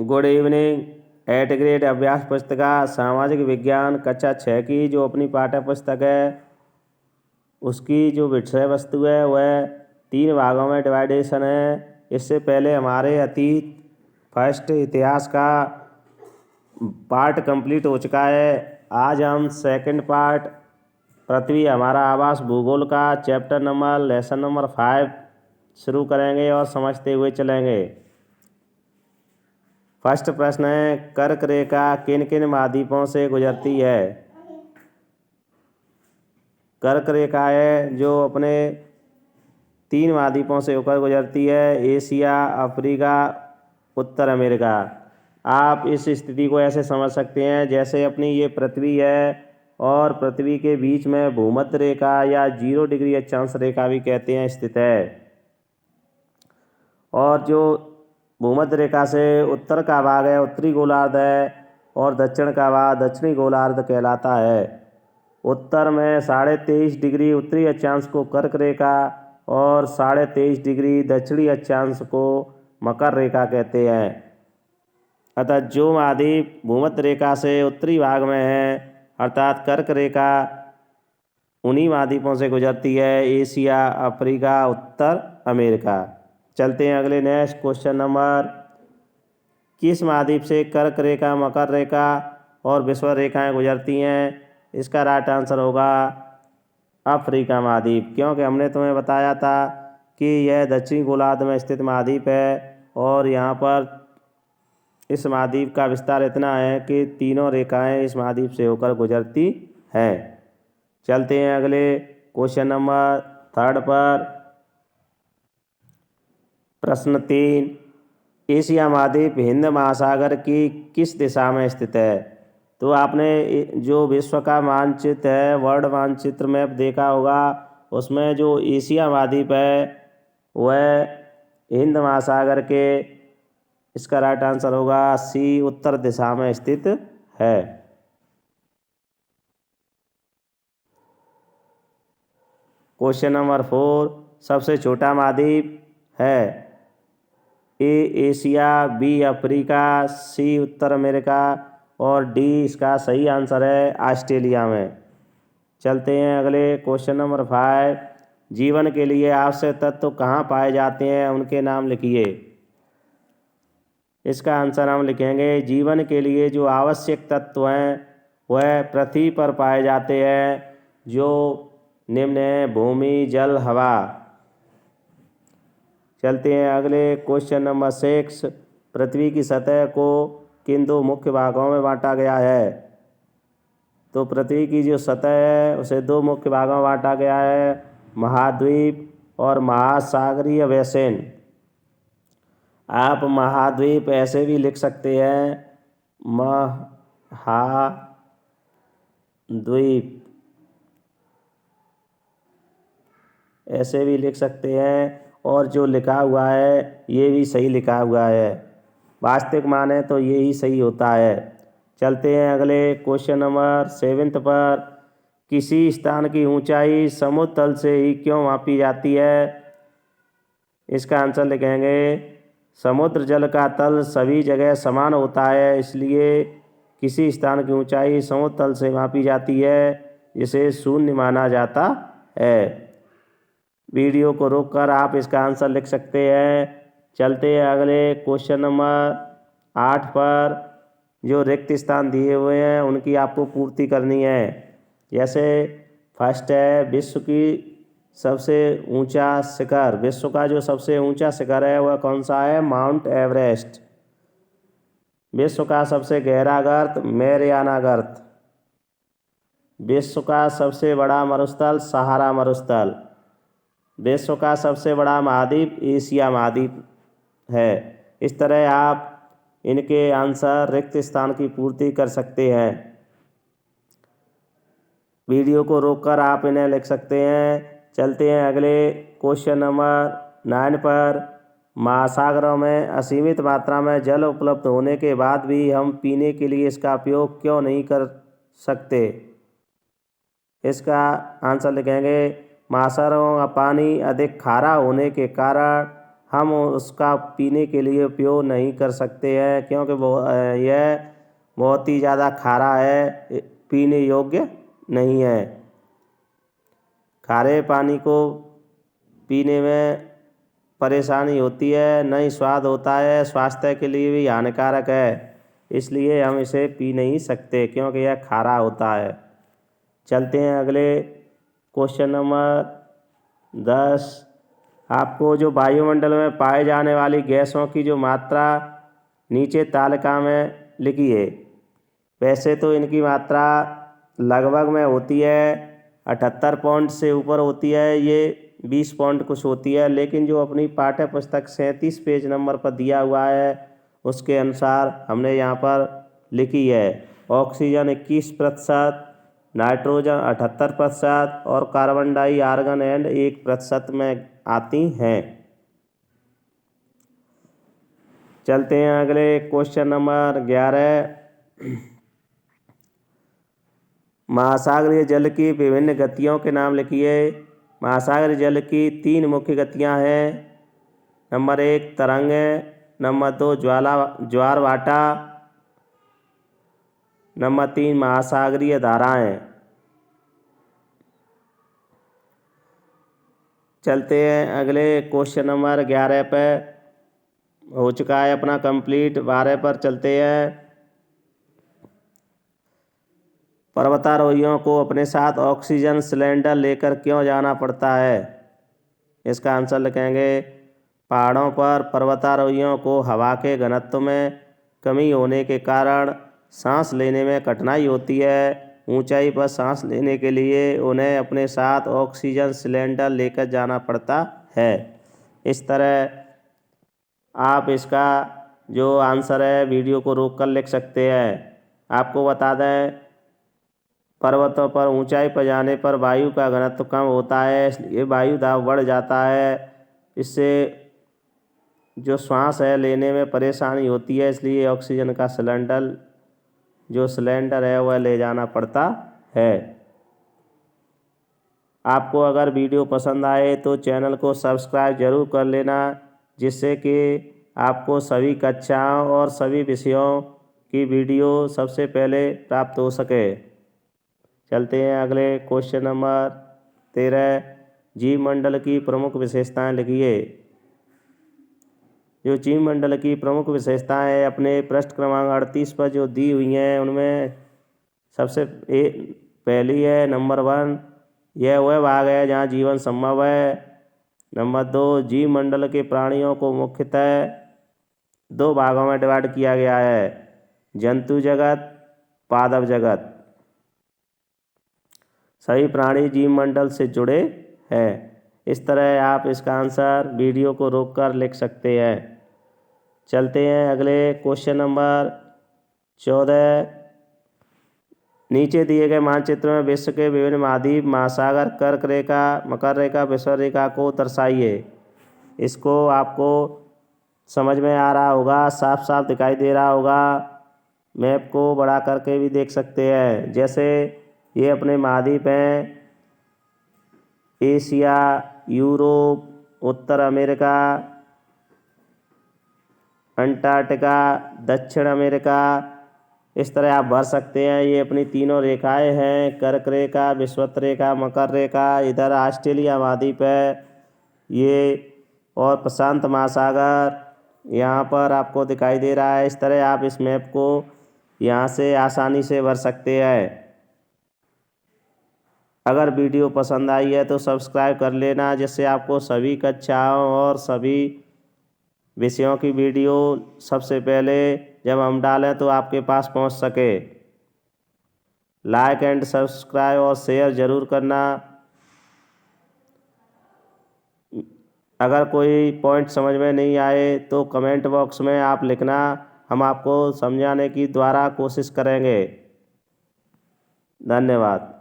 Good evening. Eight grade अभ्यास पुस्तिका सामाजिक विज्ञान कक्षा 6 की जो अपनी पाठ्य पुस्तक है उसकी जो विषय वस्तु है वह 3 भागों में डिवाइडेशन है। इससे पहले हमारे अतीत फर्स्ट इतिहास का पार्ट कंप्लीट हो चुका है। आज हम सेकंड पार्ट पृथ्वी हमारा आवास भूगोल का चैप्टर नंबर लेसन नंबर 5 शुरू करेंगे और समझते हुए चलेंगे। फर्स्ट प्रश्न है, कर्क रेखा किन किन महाद्वीपों से गुजरती है? कर्क रेखा है जो अपने 3 महाद्वीपों से होकर गुजरती है, एशिया, अफ्रीका, उत्तर अमेरिका। आप इस स्थिति को ऐसे समझ सकते हैं जैसे अपनी ये पृथ्वी है और पृथ्वी के बीच में भूमध्य रेखा या 0 डिग्री अक्षांश रेखा भी कहते हैं स्थित है। और जो भूमध्य रेखा से उत्तर का भाग है उत्तरी गोलार्ध है और दक्षिण का भाग दक्षिणी गोलार्ध कहलाता है। उत्तर में 23.5 डिग्री उत्तरी अक्षांश को कर्क रेखा और 23.5 डिग्री दक्षिणी अक्षांश को मकर रेखा कहते हैं। अतः जो महाद्वीप भूमध्य रेखा से उत्तरी भाग में है अर्थात कर्क रेखा उन्हीं महाद्वीपों से गुजरती है, एशिया, अफ्रीका, उत्तर अमेरिका। चलते हैं अगले नेक्स्ट क्वेश्चन नंबर, किस महाद्वीप से कर्क रेखा, मकर रेखा और विषुवत रेखाएं गुजरती हैं? इसका राइट आंसर होगा अफ्रीका महाद्वीप, क्योंकि हमने तुम्हें बताया था कि यह दक्षिणी गोलार्ध में स्थित महाद्वीप है और यहाँ पर इस महाद्वीप का विस्तार इतना है कि तीनों रेखाएं इस महाद्वीप से होकर गुजरती हैं। चलते हैं अगले क्वेश्चन नंबर 3 पर। प्रश्न 3, एशिया महाद्वीप हिंद महासागर की किस दिशा में स्थित है? तो आपने जो विश्व का मानचित्र है, वर्ल्ड मानचित्र मैप देखा होगा, उसमें जो एशिया महाद्वीप है वह हिंद महासागर के, इसका राइट आंसर होगा सी, उत्तर दिशा में स्थित है। क्वेश्चन नंबर 4, सबसे छोटा महाद्वीप है? A Asia, B Africa, C उत्तर अमेरिका और डी इसका सही आंसर है ऑस्ट्रेलिया में। चलते हैं अगले क्वेश्चन नंबर 5, जीवन के लिए आवश्यक तत्व कहाँ पाए जाते हैं, उनके नाम लिखिए। इसका आंसर हम लिखेंगे, जीवन के लिए जो आवश्यक तत्व हैं वह पृथ्वी पर पाए जाते हैं, जो निम्न है भूमि, जल, हवा। चलते हैं अगले क्वेश्चन नंबर 6, पृथ्वी की सतह को किन 2 मुख्य भागों में बांटा गया है? तो पृथ्वी की जो सतह है उसे 2 मुख्य भागों में बांटा गया है, महाद्वीप और महासागरीय बेसिन। आप महाद्वीप ऐसे भी लिख सकते हैं, महाद्वीप ऐसे भी लिख सकते हैं और जो लिखा हुआ है ये भी सही लिखा हुआ है, वास्तविक माने तो ये ही सही होता है। चलते हैं अगले क्वेश्चन नंबर 7 पर, किसी स्थान की ऊंचाई समुद्र तल से ही क्यों मापी जाती है? इसका आंसर लिखेंगे, समुद्र जल का तल सभी जगह समान होता है, इसलिए किसी स्थान की ऊंचाई समुद्र तल से मापी जाती है, जिसे शून्य माना जाता है। वीडियो को रोककर आप इसका आंसर लिख सकते हैं। चलते हैं अगले क्वेश्चन नंबर 8 पर, जो रिक्त स्थान दिए हुए हैं उनकी आपको पूर्ति करनी है। जैसे फर्स्ट है, विश्व की सबसे ऊंचा शिखर, विश्व का जो सबसे ऊंचा शिखर है वह कौन सा है? Mount Everest. विश्व का सबसे गहरा गर्त मैरियाना गर्त। विश्व का सबसे बड़ा मरुस्थल सहारा मरुस्थल। विश्व का सबसे बड़ा महाद्वीप एशिया महाद्वीप है। इस तरह आप इनके आंसर रिक्त स्थान की पूर्ति कर सकते हैं। वीडियो को रोककर आप इन्हें लिख सकते हैं। चलते हैं अगले क्वेश्चन नंबर 9 पर, महासागरों में असीमित मात्रा में जल उपलब्ध होने के बाद भी हम पीने के लिए इसका उपयोग क्यों नहीं कर सकते? इसका आंसर लिखेंगे, महासागरों का पानी अधिक खारा होने के कारण हम उसका पीने के लिए उपयोग नहीं कर सकते हैं, क्योंकि यह बहुत ही ज़्यादा खारा है, पीने योग्य नहीं है। खारे पानी को पीने में परेशानी होती है, नहीं स्वाद होता है, स्वास्थ्य के लिए भी हानिकारक है, इसलिए हम इसे पी नहीं सकते क्योंकि यह खारा होता है। चलते हैं अगले क्वेश्चन नंबर 10। आपको जो वायुमंडल में पाए जाने वाली गैसों की जो मात्रा नीचे तालिका में लिखी है, वैसे तो इनकी मात्रा लगभग में होती है 78 पॉइंट से ऊपर होती है, ये 20 पॉइंट कुछ होती है, लेकिन जो अपनी पाठ्य पुस्तक 37 पेज नंबर पर दिया हुआ है उसके अनुसार हमने यहाँ पर लिखी है। ऑक्सीजन 21%, नाइट्रोजन 78% और कार्बन डाई आर्गन एंड 1% में आती हैं। चलते हैं अगले क्वेश्चन नंबर 11। महासागरीय जल की विभिन्न गतियों के नाम लिखिए। महासागरीय जल की 3 मुख्य गतियां हैं। नंबर 1 तरंगें, नंबर 2 ज्वार भाटा, नंबर 3 महासागरीय धाराएं। चलते हैं अगले क्वेश्चन नंबर 11 पे, हो चुका है अपना कंप्लीट। 12 पर चलते हैं। पर्वतारोहियों को अपने साथ ऑक्सीजन सिलेंडर लेकर क्यों जाना पड़ता है? इसका आंसर लिखेंगे, पहाड़ों पर पर्वतारोहियों को हवा के घनत्व में कमी होने के कारण सांस लेने में कठिनाई होती है। ऊंचाई पर सांस लेने के लिए उन्हें अपने साथ ऑक्सीजन सिलेंडर लेकर जाना पड़ता है। इस तरह आप इसका जो आंसर है वीडियो को रोक कर लिख सकते हैं। आपको बता दें, पर्वतों पर ऊंचाई पर जाने पर वायु का घनत्व कम होता है, इसलिए वायु दाब बढ़ जाता है। इससे जो श्वास है लेने में परेशानी होती है, इसलिए ऑक्सीजन का सिलेंडर है वह ले जाना पड़ता है। आपको अगर वीडियो पसंद आए तो चैनल को सब्सक्राइब जरूर कर लेना, जिससे कि आपको सभी कक्षाओं और सभी विषयों की वीडियो सबसे पहले प्राप्त हो सके। चलते हैं अगले क्वेश्चन नंबर 13। जीव मंडल की प्रमुख विशेषताएं लिखिए। जो जीव मंडल की प्रमुख विशेषताएं हैं अपने पृष्ठ क्रमांक 38 पर जो दी हुई हैं, उनमें सबसे पहली है नंबर 1, यह वह भाग है जहाँ जीवन संभव है। नंबर 2, जीव मंडल के प्राणियों को मुख्यतः 2 भागों में डिवाइड किया गया है, जंतु जगत, पादप जगत। सभी प्राणी जीव मंडल से जुड़े हैं। इस तरह आप इसका आंसर वीडियो को रोककर लिख सकते हैं। चलते हैं अगले क्वेश्चन नंबर 14। नीचे दिए गए मानचित्र में विश्व के विभिन्न महाद्वीप, महासागर, कर्क रेखा, मकर रेखा, विषुवत रेखा को दर्शाइए। इसको आपको समझ में आ रहा होगा, साफ साफ दिखाई दे रहा होगा। मैप को बड़ा करके भी देख सकते हैं। जैसे ये अपने महाद्वीप हैं, एशिया, यूरोप, उत्तर अमेरिका, अंटार्कटिका, दक्षिण अमेरिका। इस तरह आप भर सकते हैं। ये अपनी तीनों रेखाएं हैं, कर्क रेखा, विषुवत रेखा, मकर रेखा। इधर ऑस्ट्रेलिया महाद्वीप है ये, और प्रशांत महासागर यहाँ पर आपको दिखाई दे रहा है। इस तरह आप इस मैप को यहाँ से आसानी से भर सकते हैं। अगर वीडियो पसंद आई है तो सब्सक्राइब कर लेना, जिससे आपको सभी कक्षाओं और सभी विषयों की वीडियो सबसे पहले जब हम डालें तो आपके पास पहुंच सके। लाइक एंड सब्सक्राइब और शेयर ज़रूर करना। अगर कोई पॉइंट समझ में नहीं आए तो कमेंट बॉक्स में आप लिखना, हम आपको समझाने की द्वारा कोशिश करेंगे। धन्यवाद।